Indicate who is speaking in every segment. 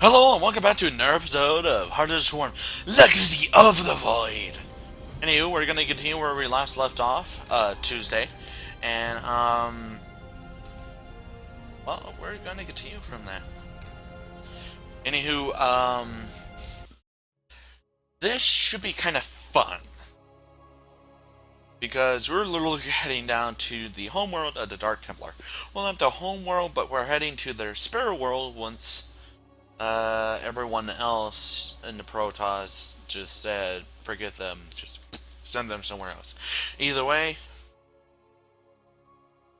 Speaker 1: Hello and welcome back to another episode of Heart of the Swarm, Legacy of the Void. Anywho, we're gonna continue where we last left off, Tuesday, and well, we're gonna continue from that. Anywho, this should be kind of fun because we're literally heading down to the homeworld of the Dark Templar. Well, not the homeworld, but we're heading to their spirit world once everyone else in the Protoss just said, forget them, just send them somewhere else. Either way,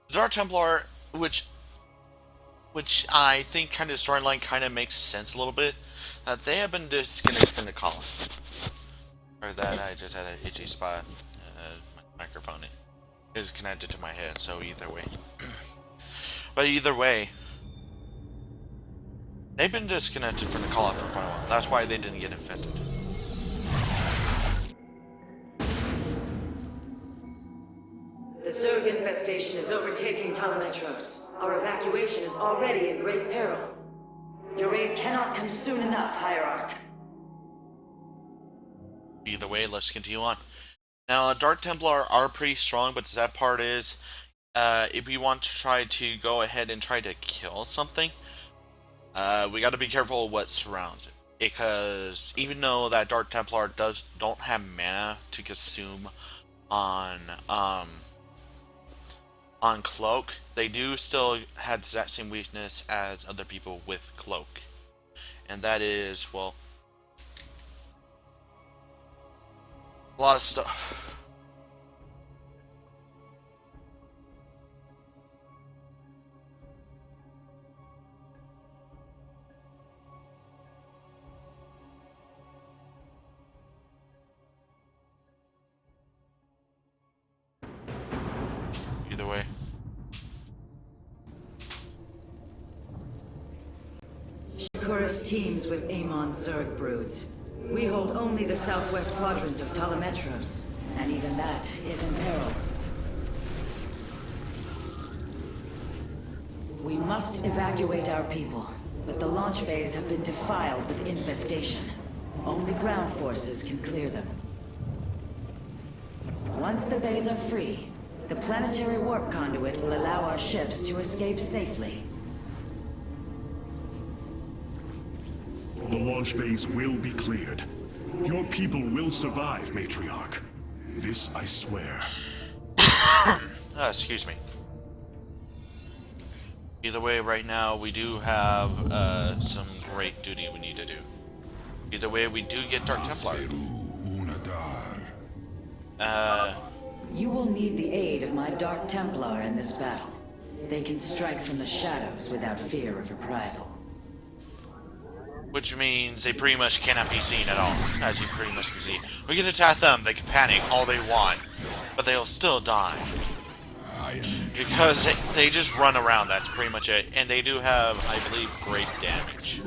Speaker 1: the Dark Templar, which I think kind of storyline kind of makes sense a little bit, they have been disconnected from the colony. Or that I just had an itchy spot. My microphone is connected to my head, so either way. But either way, they've been disconnected from the colony for quite a while. That's why they didn't get infected.
Speaker 2: The Zerg infestation is overtaking Telemetros. Our evacuation is already in great peril. Your aid cannot come soon enough, Hierarch.
Speaker 1: Either way, let's continue on. Now, Dark Templar are pretty strong, but the sad part is, if we want to try to go ahead and try to kill something, we got to be careful of what surrounds it. Because even though that Dark Templar don't have mana to consume on Cloak, they do still have that same weakness as other people with Cloak. And that is, well, a lot of stuff. Either way.
Speaker 2: Shakuras teams with Amon's Zerg broods. We hold only the southwest quadrant of Telemetros, and even that is in peril. We must evacuate our people, but the launch bays have been defiled with infestation. Only ground forces can clear them. Once the bays are free, the planetary warp conduit will allow our ships to escape safely.
Speaker 3: The launch bays will be cleared. Your people will survive, Matriarch. This I swear.
Speaker 1: Excuse me. Either way, right now, we do have some great duty we need to do. Either way, we do get Dark Templar.
Speaker 2: You will need the aid of my Dark Templar in this battle. They can strike from the shadows without fear of reprisal.
Speaker 1: Which means they pretty much cannot be seen at all, as you pretty much can see. We can attack them, they can panic all they want, but they'll still die. Because they just run around, that's pretty much it. And they do have, I believe, great damage.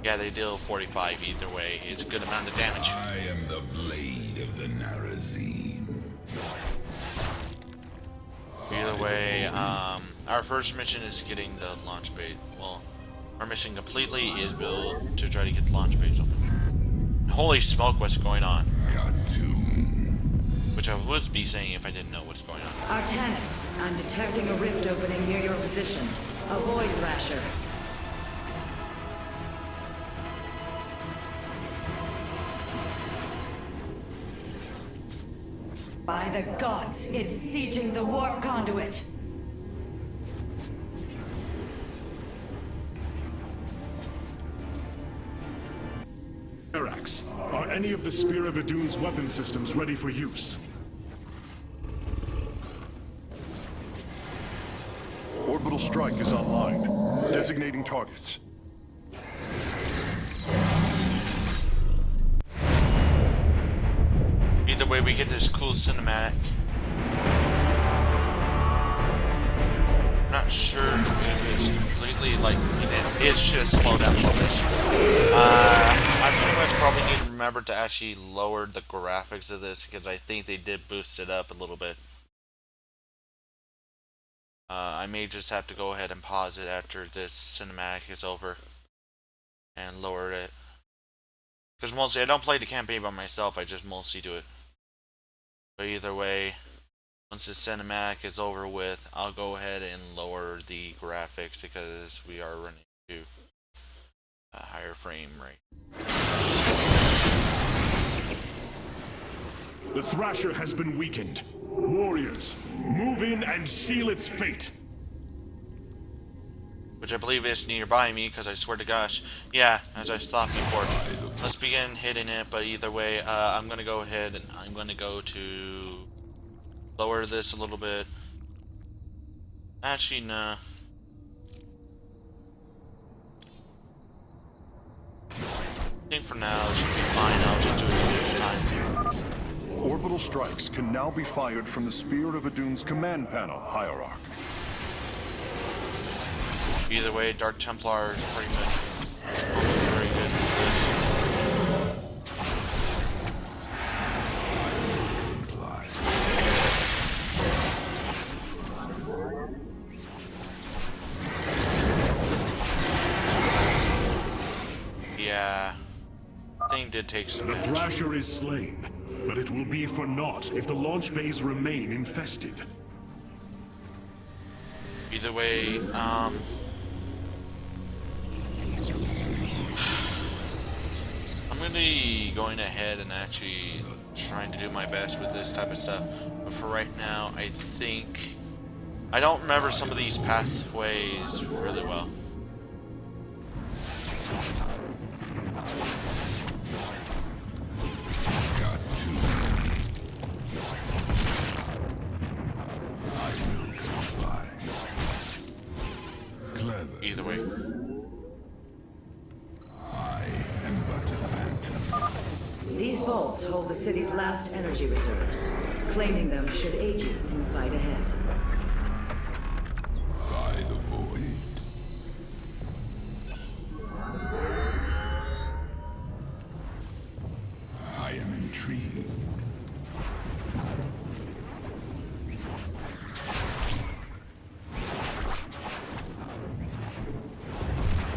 Speaker 1: Yeah, they deal 45 either way. It's a good amount of damage.
Speaker 4: I am the blade of the Narazim.
Speaker 1: Either way, our first mission is getting the launch bait. Well, our mission completely is built to try to get the launch bays open. Holy smoke, what's going on? Which I would be saying if I didn't know what's going on.
Speaker 2: Artanis, I'm detecting a rift opening near your position. Avoid Thrasher. By the gods, it's sieging the warp conduit!
Speaker 3: Arax, are any of the Spear of Idun's weapon systems ready for use?
Speaker 5: Orbital strike is online. Designating targets.
Speaker 1: Either way, we get this cool cinematic. Not sure if it's completely like, it's just slowed down a little bit. I pretty much probably need to remember to actually lower the graphics of this because I think they did boost it up a little bit. I may just have to go ahead and pause it after this cinematic is over. and lower it. Because mostly I don't play the campaign by myself, I just mostly do it. But either way, once the cinematic is over with, I'll go ahead and lower the graphics because we are running to a higher frame rate.
Speaker 3: The Thrasher has been weakened. Warriors, move in and seal its fate.
Speaker 1: Which I believe is nearby me, because I swear to gosh, yeah, as I thought before. Let's begin hitting it, but either way, I'm going to go ahead and I'm going to go to lower this a little bit. Actually, nah. I think for now it should be fine. I'll just do it this time.
Speaker 5: Orbital strikes can now be fired from the Spirit of Adun's command panel, Hierarch.
Speaker 1: Either way, Dark Templar is pretty much almost very good with this. Yeah, thing did take some
Speaker 3: The
Speaker 1: damage.
Speaker 3: Thrasher is slain, but it will be for naught if the launch bays remain infested.
Speaker 1: Either way, I'm gonna be going ahead and actually trying to do my best with this type of stuff. But for right now, I think I don't remember some of these pathways really well.
Speaker 4: Got to. I will comply. Clever.
Speaker 1: Either way.
Speaker 4: I am but a phantom.
Speaker 2: These vaults hold the city's last energy reserves. Claiming them should aid you in the fight ahead.
Speaker 4: By the void. I am intrigued.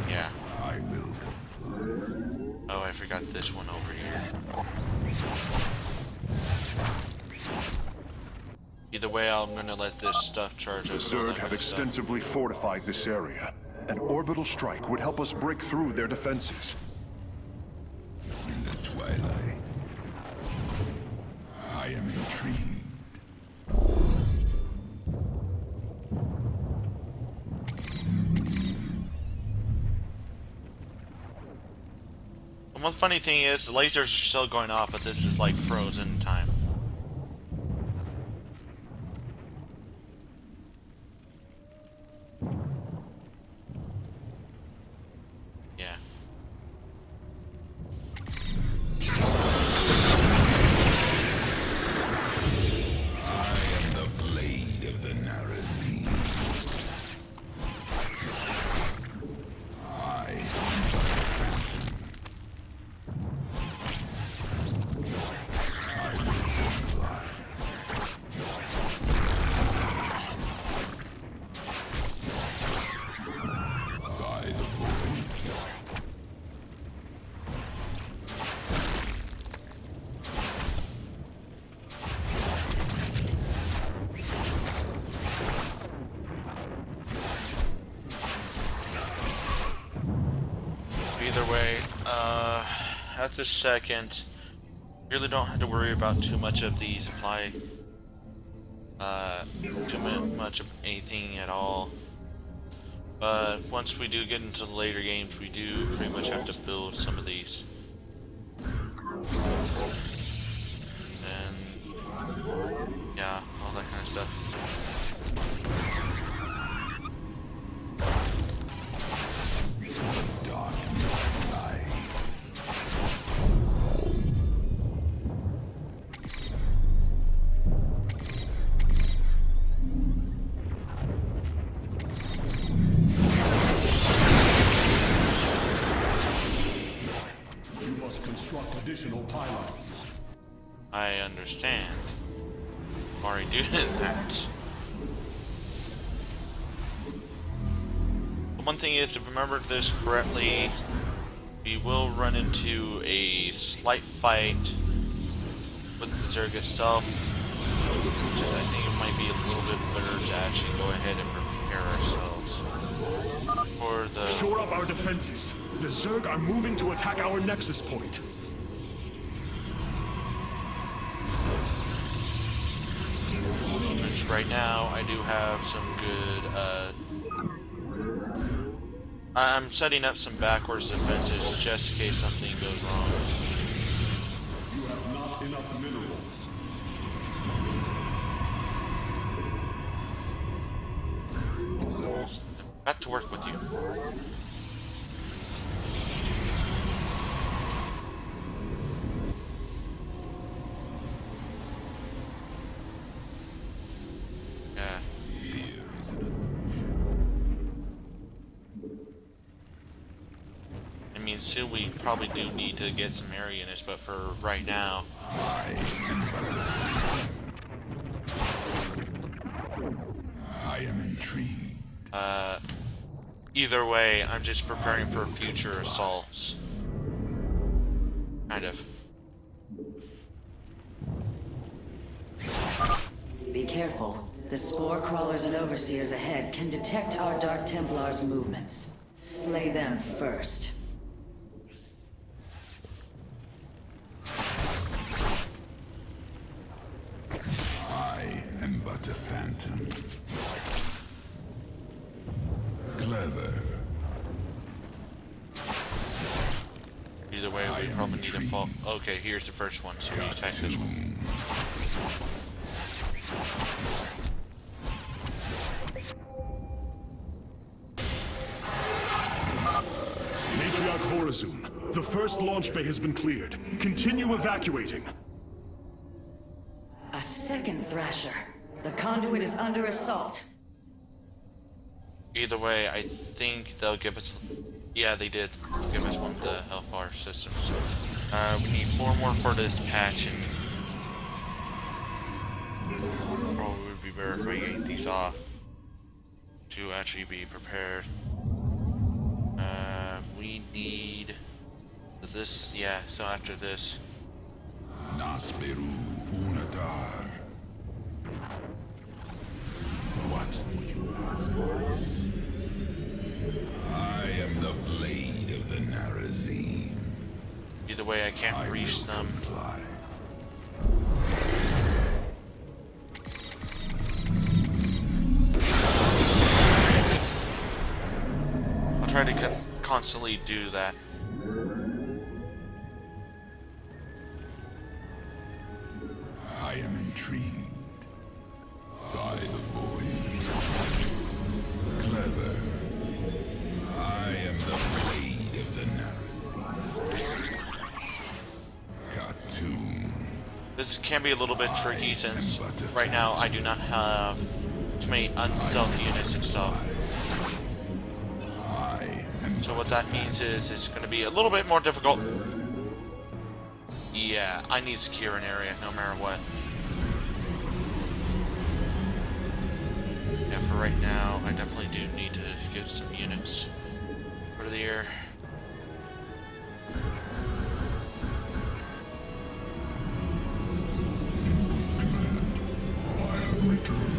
Speaker 1: Yeah.
Speaker 4: I will comply.
Speaker 1: Oh, I forgot this one over here. Either way, I'm gonna let this stuff charge up.
Speaker 5: The Zerg have extensively fortified this area. An orbital strike would help us break through their defenses.
Speaker 4: In the twilight. I am intrigued.
Speaker 1: The one funny thing is, the lasers are still going off, but this is like frozen in time. Yeah.
Speaker 4: I am the blade of the Narazim. I am but a phantom. I will comply. By the void.
Speaker 1: Either way, at this second, really don't have to worry about too much of the supply, much of anything at all. But once we do get into the later games, we do pretty much have to build some of these. And yeah, all that kind of stuff.
Speaker 4: Darkness lights.
Speaker 3: You must construct additional pylons.
Speaker 1: I understand. I'm already doing that. The one thing is, if I remember this correctly, we will run into a slight fight with the Zerg itself. Which I think it might be a little bit better to actually go ahead and prepare ourselves for the...
Speaker 3: Shore up our defenses. The Zerg are moving to attack our nexus point.
Speaker 1: Which right now I do have some good, I'm setting up some backwards defenses just in case something goes wrong.
Speaker 3: You have not enough minerals.
Speaker 1: Back to work with you. Yeah. I mean, soon we probably do need to get some area units, but for right now,
Speaker 4: I am intrigued.
Speaker 1: either way, I'm just preparing for future assaults. Kind of.
Speaker 2: Be careful. The spore crawlers and overseers ahead can detect our Dark Templars' movements. Slay them first.
Speaker 4: I am but a phantom. Clever.
Speaker 1: Either way, we probably need to fall. Okay, here's the first one. So we attack this one.
Speaker 3: Matriarch Vorazun, the first launch bay has been cleared. Continue evacuating.
Speaker 2: A second Thrasher. The conduit is under assault.
Speaker 1: Either way, I think they'll give us... Yeah, they did give us one of the Hellfire systems. We need 4 more for this patch, and... probably would be better if we get these off to actually be prepared. We need... this, yeah, so after this...
Speaker 4: Nasperu Unatar. What would you ask of us? I am the blade of the Narazim.
Speaker 1: Either way, I can't reach them.
Speaker 4: Fly.
Speaker 1: I'll try to constantly do that.
Speaker 4: I am intrigued by the void. Clever. I am the blade of the Narazim. Khatum.
Speaker 1: This can be a little bit tricky since right now I do not have too many unstealthy units itself. So what that means is it's going to be a little bit more difficult. Yeah, I need to secure an area no matter what. Yeah, for right now, I definitely do need to get some units over the air.
Speaker 3: I have returned.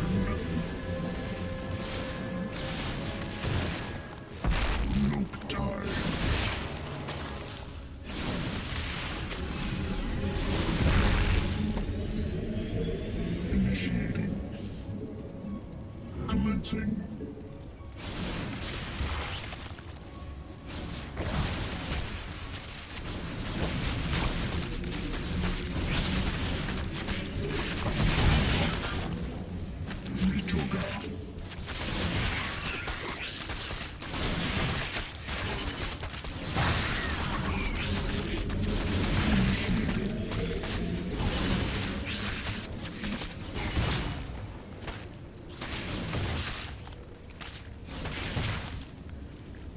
Speaker 3: Look time. Initiating. Commencing. Mitoga.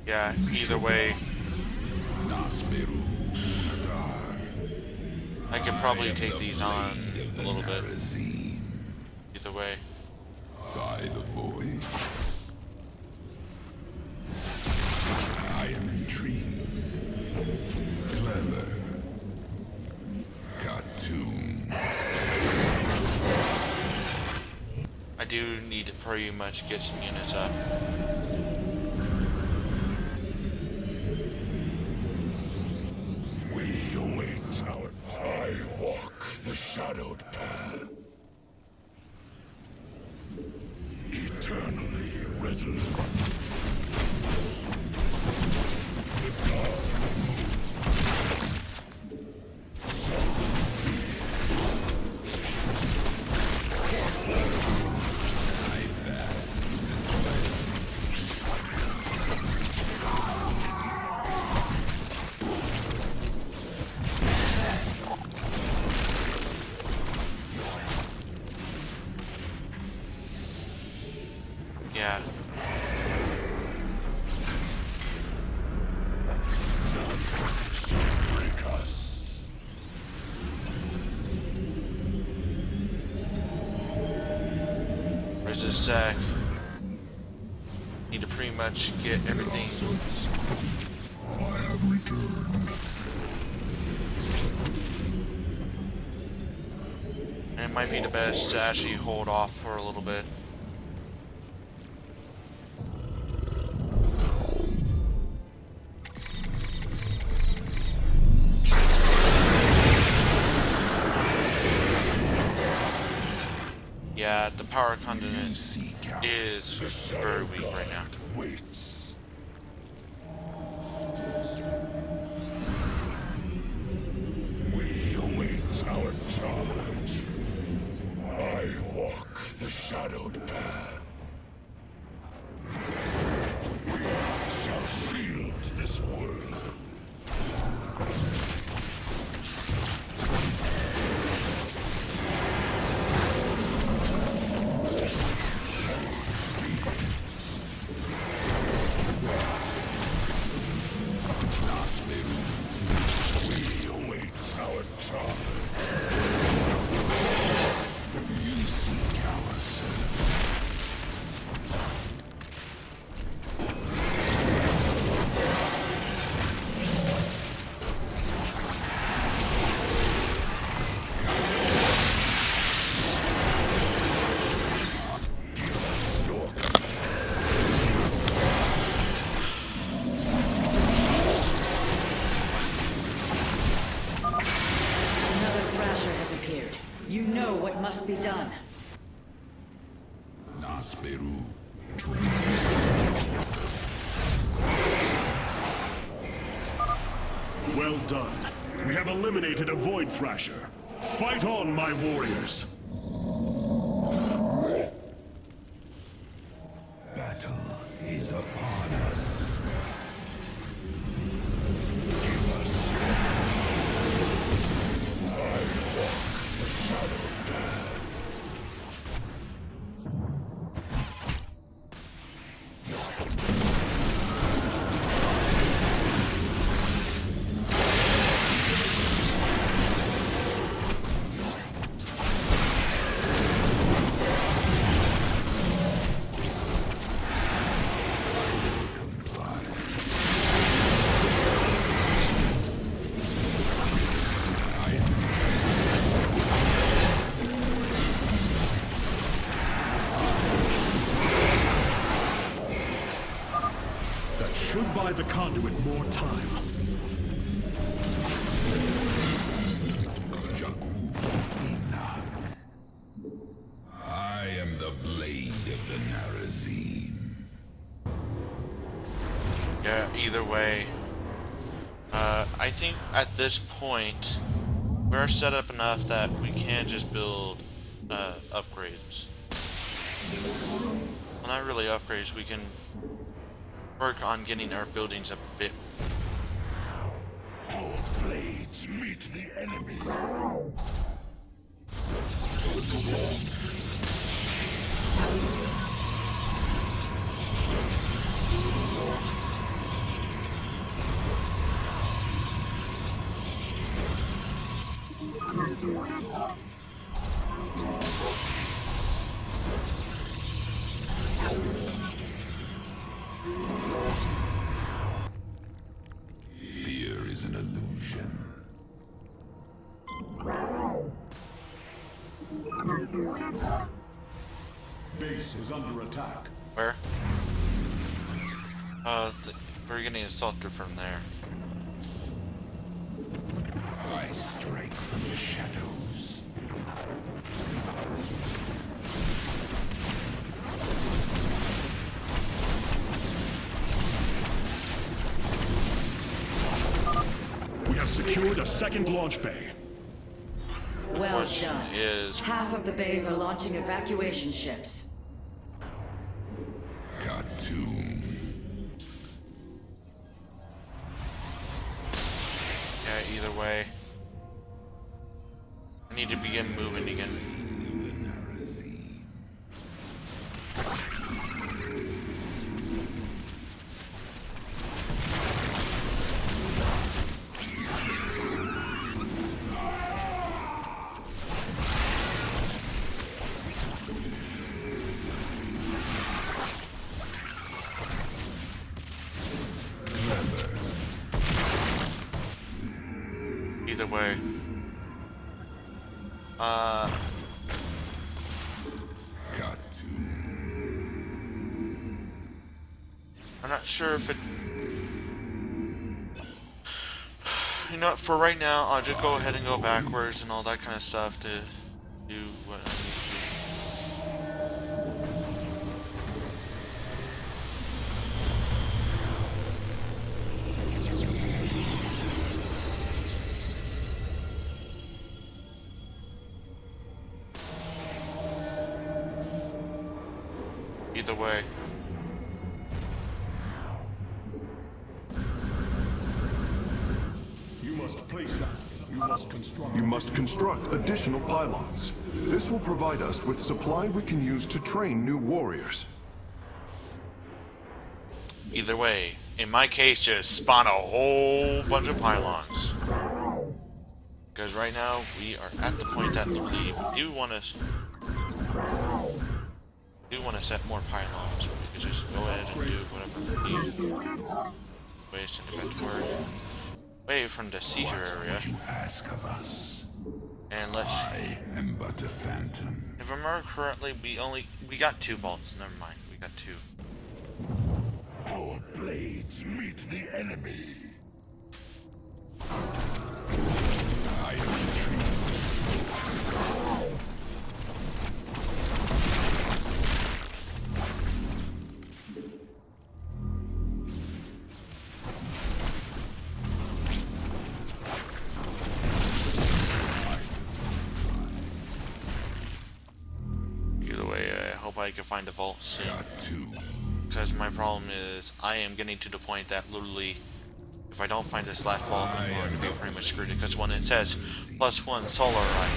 Speaker 1: Yeah, either way,
Speaker 4: Nasperu Unatar.
Speaker 1: I could probably take these on a little bit.
Speaker 4: Narazim.
Speaker 1: Either way.
Speaker 4: By the void. I am intrigued.
Speaker 1: do need to pretty much get some units up.
Speaker 4: We await our... I walk the shadowed path. Eternally resolute.
Speaker 1: Yeah. Where's this sack? Need to pretty much get everything.
Speaker 4: I have returned.
Speaker 1: And it might be the best to actually hold off for a little bit. Yeah, the power conduit is very weak right now.
Speaker 4: Waits. We await our charge. I walk the shadowed path. We shall shield this world. We await our charge. You seek our service.
Speaker 2: Another Thrasher has appeared. You know what must be done.
Speaker 4: Nasperu.
Speaker 3: Well done. We have eliminated a Void Thrasher. Fight on, my warriors.
Speaker 4: Battle is upon us.
Speaker 3: That should buy the conduit more time.
Speaker 4: Jakku Inak. I am the blade of the Narazim.
Speaker 1: Yeah, either way. I think at this point, we're set up enough that we can just build upgrades. Well, not really upgrades, we can work on getting our buildings a bit.
Speaker 4: Our blades meet the enemy. Fear is an illusion.
Speaker 3: base is under attack.
Speaker 1: Where? We're getting assaulted from there.
Speaker 4: I strike from the shadows.
Speaker 3: We have secured a second launch bay.
Speaker 2: Well
Speaker 1: Question
Speaker 2: done.
Speaker 1: is,
Speaker 2: Half of the bays are launching evacuation ships.
Speaker 4: Got tuned.
Speaker 1: yeah, either way, I need to begin moving again. Either way.
Speaker 4: Got tuned.
Speaker 1: I'm not sure if it... You know what, for right now, I'll just go ahead and go backwards and all that kind of stuff to do what I need to do. Either way.
Speaker 3: You must place that.
Speaker 5: You must construct additional pylons. This will provide us with supply we can use to train new warriors.
Speaker 1: Either way. In my case, just spawn a whole bunch of pylons. Because right now, we are at the point that we do want to set more pylons. We could just go ahead and do whatever we need. Waste in inventory. Away from the seizure area.
Speaker 4: What you ask of us.
Speaker 1: And let's see.
Speaker 4: I am but a phantom.
Speaker 1: If I remember correctly, we got 2 vaults. Never mind. We got 2.
Speaker 4: Our blades meet the enemy. I retreat.
Speaker 1: Either way, I hope I can find a vault soon.
Speaker 4: Got two.
Speaker 1: Because my problem is, I am getting to the point that literally, if I don't find this last vault, I'm going to be pretty much screwed. Because when it says +1 solar right,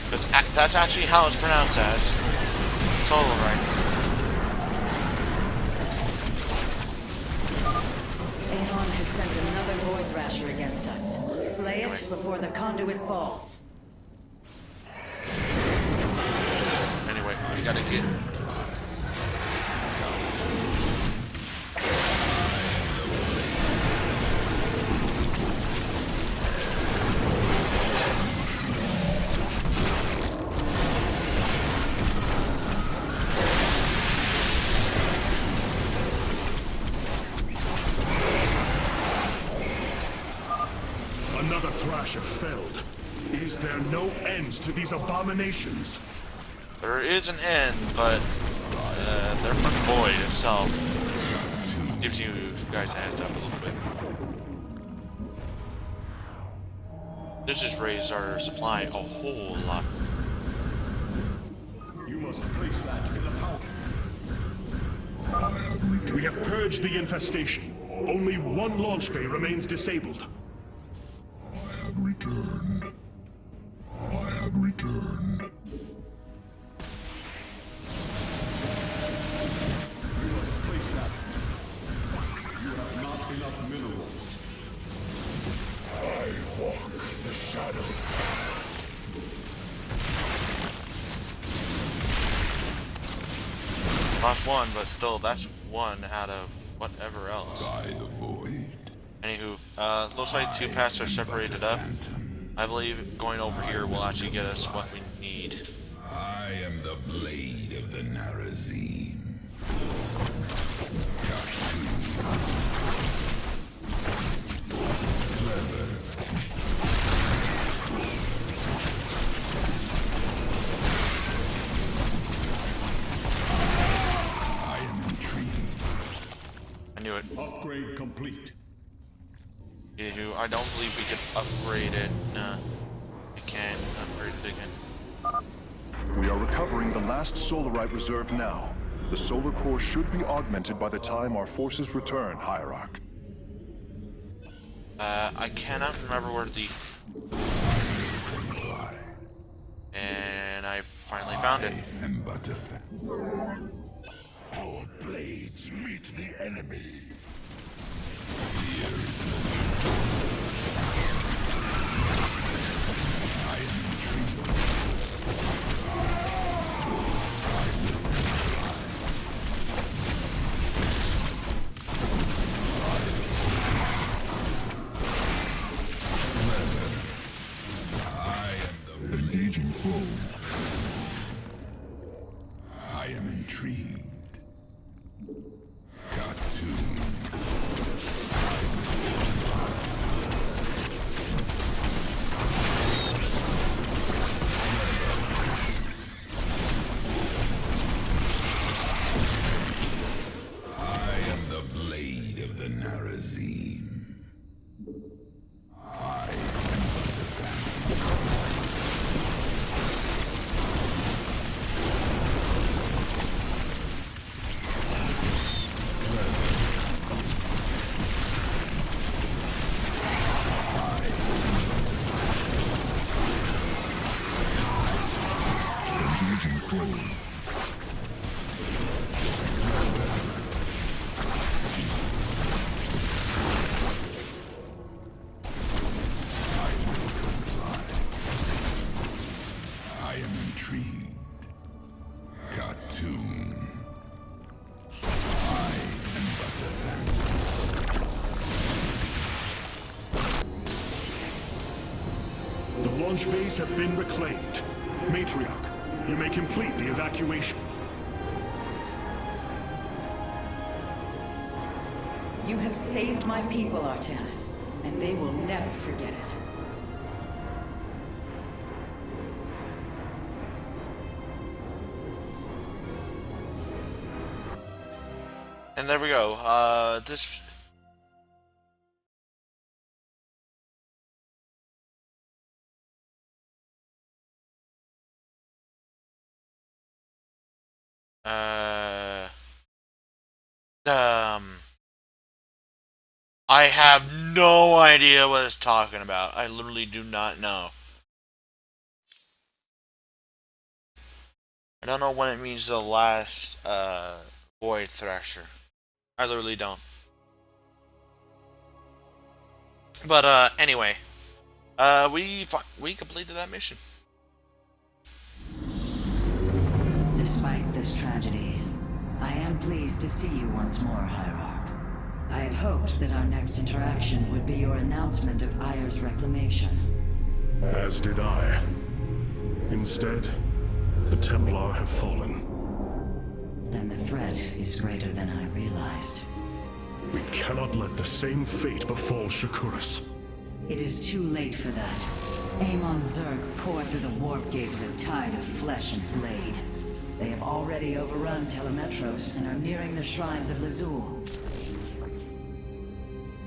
Speaker 1: because that's actually how it's pronounced as solar right.
Speaker 2: Aeon has sent another Void Thrasher against us. Slay it before the conduit falls.
Speaker 1: Anyway, we gotta get.
Speaker 3: Another Thrasher felled. Is there no end to these abominations?
Speaker 1: There is an end, but they're from Void itself. Gives you guys a heads up a little bit. This just raised our supply a whole lot.
Speaker 3: You must place that in the power. We have purged the infestation. Only one launch bay remains disabled.
Speaker 4: I have returned. I have returned.
Speaker 3: You must place that. You have not enough minerals.
Speaker 4: I walk the shadow.
Speaker 1: Lost one, but still, that's one out of whatever else.
Speaker 4: By the void.
Speaker 1: Anywho, looks like 2 paths are separated up. I believe going over here will actually get us what we need.
Speaker 4: I am the blade of the the Narazim. Got to. Clever. I am intrigued.
Speaker 1: I knew it.
Speaker 3: Upgrade complete.
Speaker 1: I don't believe we could upgrade it. No, we can't upgrade it again.
Speaker 5: We are recovering the last Solarite reserve now. The solar core should be augmented by the time our forces return, Hierarch.
Speaker 1: I cannot remember where the...
Speaker 4: Comply.
Speaker 1: And I finally found it.
Speaker 4: I am but a fan. Our blades meet the enemy. Here is the... I am intrigued. I will comply. I am the engaging foe. I am intrigued. Got to. I am the blade of the Narazim. I am but a phantom. Engaging foe. I will comply. I am intrigued. Got tune. I am but a phantom.
Speaker 3: The launch bays have been reclaimed. Matriarch, you may complete the evacuation.
Speaker 2: You have saved my people, Artanis, and they will never forget it.
Speaker 1: And there we go. This... I have no idea what it's talking about. I literally do not know. I don't know when it means the last, Void Thrasher. I literally don't. But, anyway. We completed that mission.
Speaker 2: Despite this tragedy, I am pleased to see you once more, Hierarch. I had hoped that our next interaction would be your announcement of Ayer's reclamation.
Speaker 3: As did I. Instead, the Templar have fallen.
Speaker 2: Then the threat is greater than I realized.
Speaker 3: We cannot let the same fate befall Shakuras.
Speaker 2: It is too late for that. Amon Zerg poured through the warp gate as a tide of flesh and blade. They have already overrun Telemetros and are nearing the shrines of Lazul.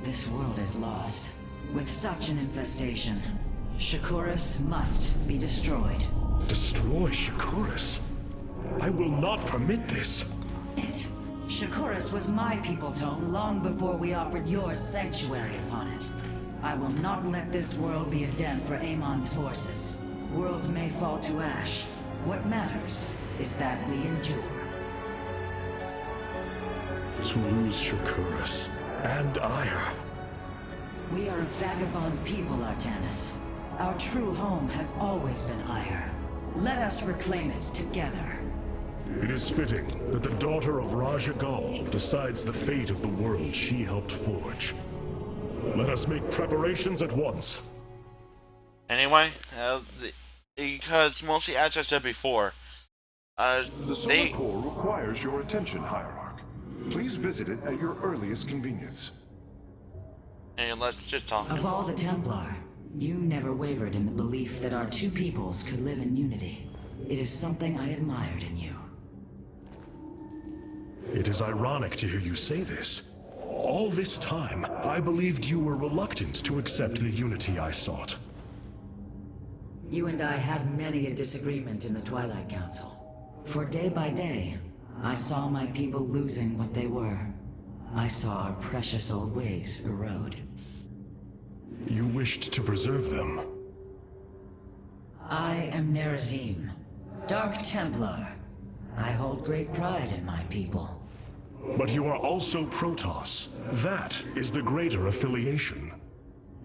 Speaker 2: This world is lost. With such an infestation, Shakuras must be destroyed.
Speaker 3: Destroy Shakuras? I will not permit this.
Speaker 2: Shakuras was my people's home long before we offered yours sanctuary upon it. I will not let this world be a den for Amon's forces. Worlds may fall to ash. What matters is that we endure.
Speaker 3: To lose Shakuras and Ayer.
Speaker 2: We are a vagabond people, Artanis. Our true home has always been Ayer. Let us reclaim it together.
Speaker 3: It is fitting that the daughter of Raja Gal decides the fate of the world she helped forge. Let us make preparations at once.
Speaker 1: Anyway, because mostly, as I said before,
Speaker 5: The Solar
Speaker 1: they...
Speaker 5: Core requires your attention, Hierarch. Please visit it at your earliest convenience.
Speaker 1: And let's just talk.
Speaker 2: Of all the Templar, you never wavered in the belief that our two peoples could live in unity. It is something I admired in you.
Speaker 3: It is ironic to hear you say this. All this time, I believed you were reluctant to accept the unity I sought.
Speaker 2: You and I had many a disagreement in the Twilight Council. For day by day, I saw my people losing what they were. I saw our precious old ways erode.
Speaker 3: You wished to preserve them.
Speaker 2: I am Nerazim, Dark Templar. I hold great pride in my people.
Speaker 3: But you are also Protoss. That is the greater affiliation.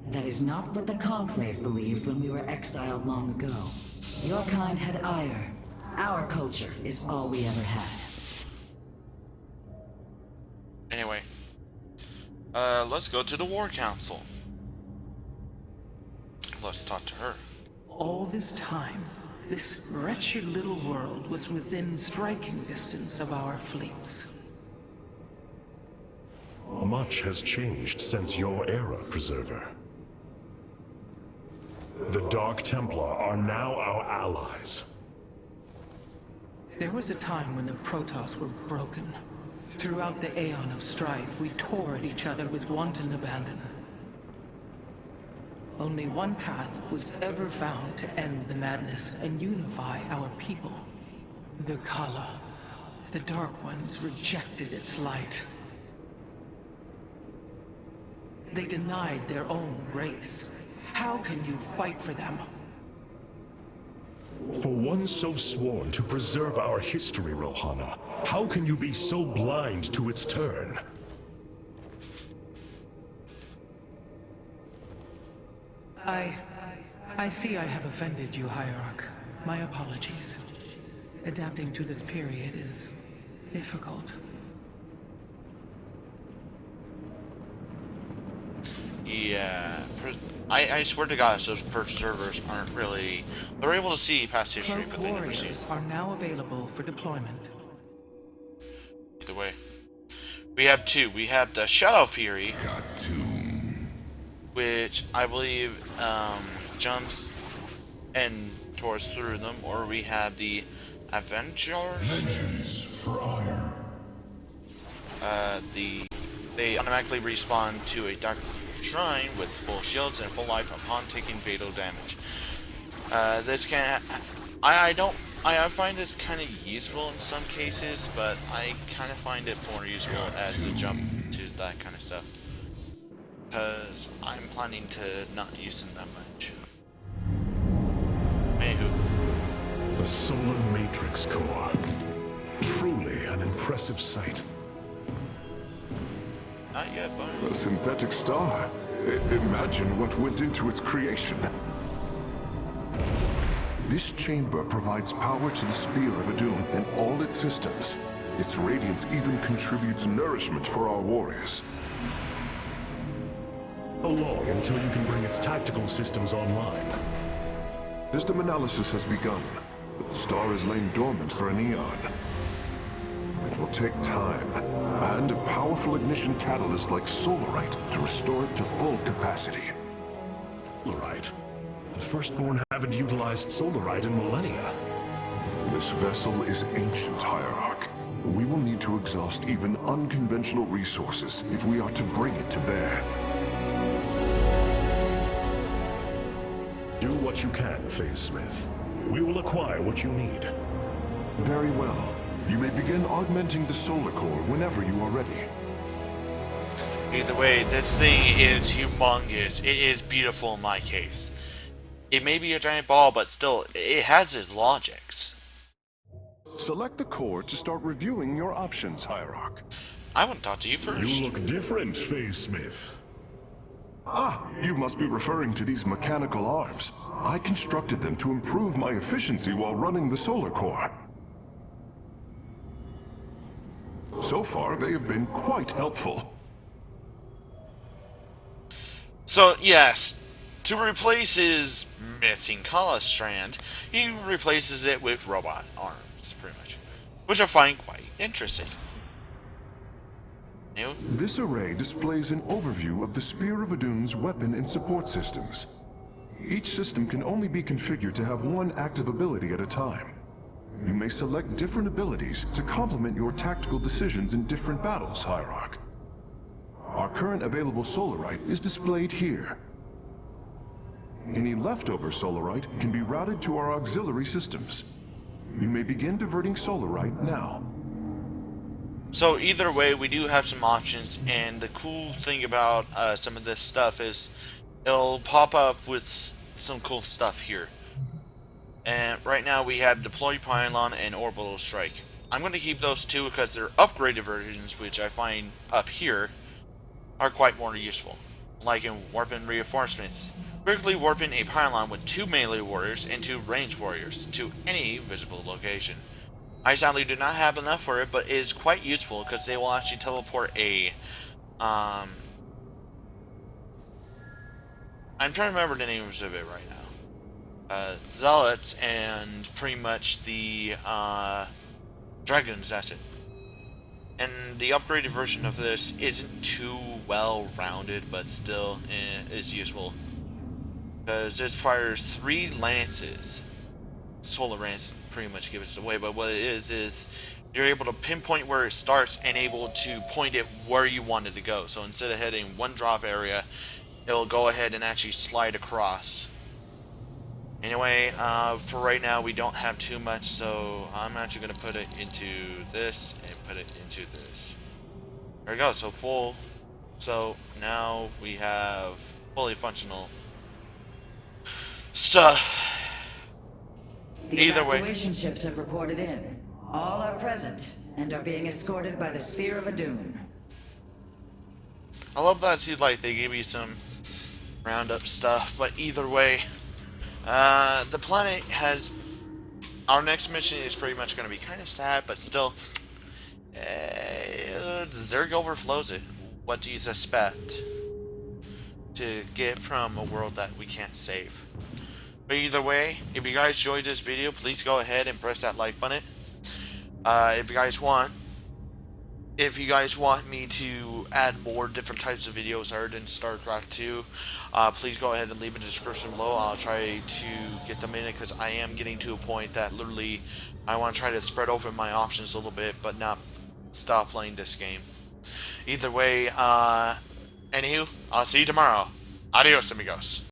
Speaker 2: That is not what the Conclave believed when we were exiled long ago. Your kind had ire. Our culture is all we ever had.
Speaker 1: Anyway. Let's go to the War Council. Let's talk to her.
Speaker 6: All this time, this wretched little world was within striking distance of our fleets.
Speaker 3: Much has changed since your era, Preserver. The Dark Templar are now our allies.
Speaker 6: There was a time when the Protoss were broken. Throughout the aeon of strife, we tore at each other with wanton abandon. Only one path was ever found to end the madness and unify our people. The Kala. The Dark Ones rejected its light. They denied their own race. How can you fight for them?
Speaker 3: For one so sworn to preserve our history, Rohana, how can you be so blind to its turn?
Speaker 6: I see I have offended you, Hierarch. My apologies. Adapting to this period is difficult.
Speaker 1: Yeah, I swear to gosh, those preservers aren't really... They're able to see past history,
Speaker 6: Cloak
Speaker 1: but they never see.
Speaker 6: warriors are now available for deployment.
Speaker 1: Either way. We have two. We have the Shadow Fury,
Speaker 4: Got to.
Speaker 1: which I believe jumps and tours through them, or we have the Avengers.
Speaker 4: Vengeance for ire.
Speaker 1: They automatically respawn to a dark shrine with full shields and full life upon taking fatal damage. This can I find this kind of useful in some cases, but I kind of find it more useful as a jump to that kind of stuff, because I'm planning to not use them that much. Anywho,
Speaker 3: The Solar Matrix Core. Truly an impressive sight.
Speaker 1: not yet, but
Speaker 5: A synthetic star. Imagine what went into its creation. This chamber provides power to the Spear of Adun and all its systems. Its radiance even contributes nourishment for our warriors.
Speaker 3: How long until you can bring its tactical systems online?
Speaker 5: System analysis has begun, but the star has lain dormant for an eon. It will take time, and a powerful ignition catalyst like Solarite to restore it to full capacity.
Speaker 3: Solarite. The Firstborn haven't utilized Solarite in millennia.
Speaker 5: This vessel is ancient, Hierarch. We will need to exhaust even unconventional resources if we are to bring it to bear.
Speaker 3: Do what you can, Phase Smith. We will acquire what you need.
Speaker 5: Very well. You may begin augmenting the solar core whenever you are ready.
Speaker 1: either way, this thing is humongous. It is beautiful in my case. It may be a giant ball, but still, it has its logics.
Speaker 5: Select the core to start reviewing your options, Hierarch.
Speaker 1: I want to talk to you first.
Speaker 3: You look different, Phase Smith.
Speaker 5: Ah, you must be referring to these mechanical arms. I constructed them to improve my efficiency while running the solar core. So far, they have been quite helpful.
Speaker 1: So, yes, to replace his missing Kala strand, he replaces it with robot arms. weapons, pretty much, which I find quite interesting. New?
Speaker 5: This array displays an overview of the Spear of Adun's weapon and support systems. Each system can only be configured to have one active ability at a time. You may select different abilities to complement your tactical decisions in different battles, Hierarch. Our current available Solarite is displayed here. Any leftover Solarite can be routed to our auxiliary systems. You may begin diverting Solarite now.
Speaker 1: So either way, we do have some options, and the cool thing about some of this stuff is it'll pop up with some cool stuff here. And right now we have Deploy Pylon and Orbital Strike. I'm going to keep those two because they're upgraded versions, which I find up here are quite more useful. Like in Warping Reinforcements. Quickly warping a pylon with 2 melee warriors and 2 ranged warriors to any visible location. I sadly do not have enough for it, but it is quite useful because they will actually teleport a I'm trying to remember the names of it right now. Zealots and pretty much the Dragons, that's it. And the upgraded version of this isn't too well rounded, but still is useful. Because this fires 3 lances. Solar Lance pretty much gives it away, but what it is you're able to pinpoint where it starts and able to point it where you want it to go. So instead of heading one drop area, it'll go ahead and actually slide across. Anyway, for right now we don't have too much, so I'm actually going to put it into this and put it into this. There we go, so full. So now we have fully functional stuff.
Speaker 2: The
Speaker 1: Either way.
Speaker 2: evacuation ships have reported in. All are present and are being escorted by the Spear of Adun.
Speaker 1: I love that. See, like they give you some roundup stuff, but either way, the planet has. Our next mission is pretty much going to be kind of sad, but still, Zerg overflows it. What do you suspect to get from a world that we can't save? But either way, if you guys enjoyed this video, please go ahead and press that like button. If you guys want me to add more different types of videos other than StarCraft 2, please go ahead and leave in the description below. I'll try to get them in it because I am getting to a point that literally I want to try to spread over my options a little bit, but not stop playing this game. Either way, anywho, I'll see you tomorrow. Adios, amigos.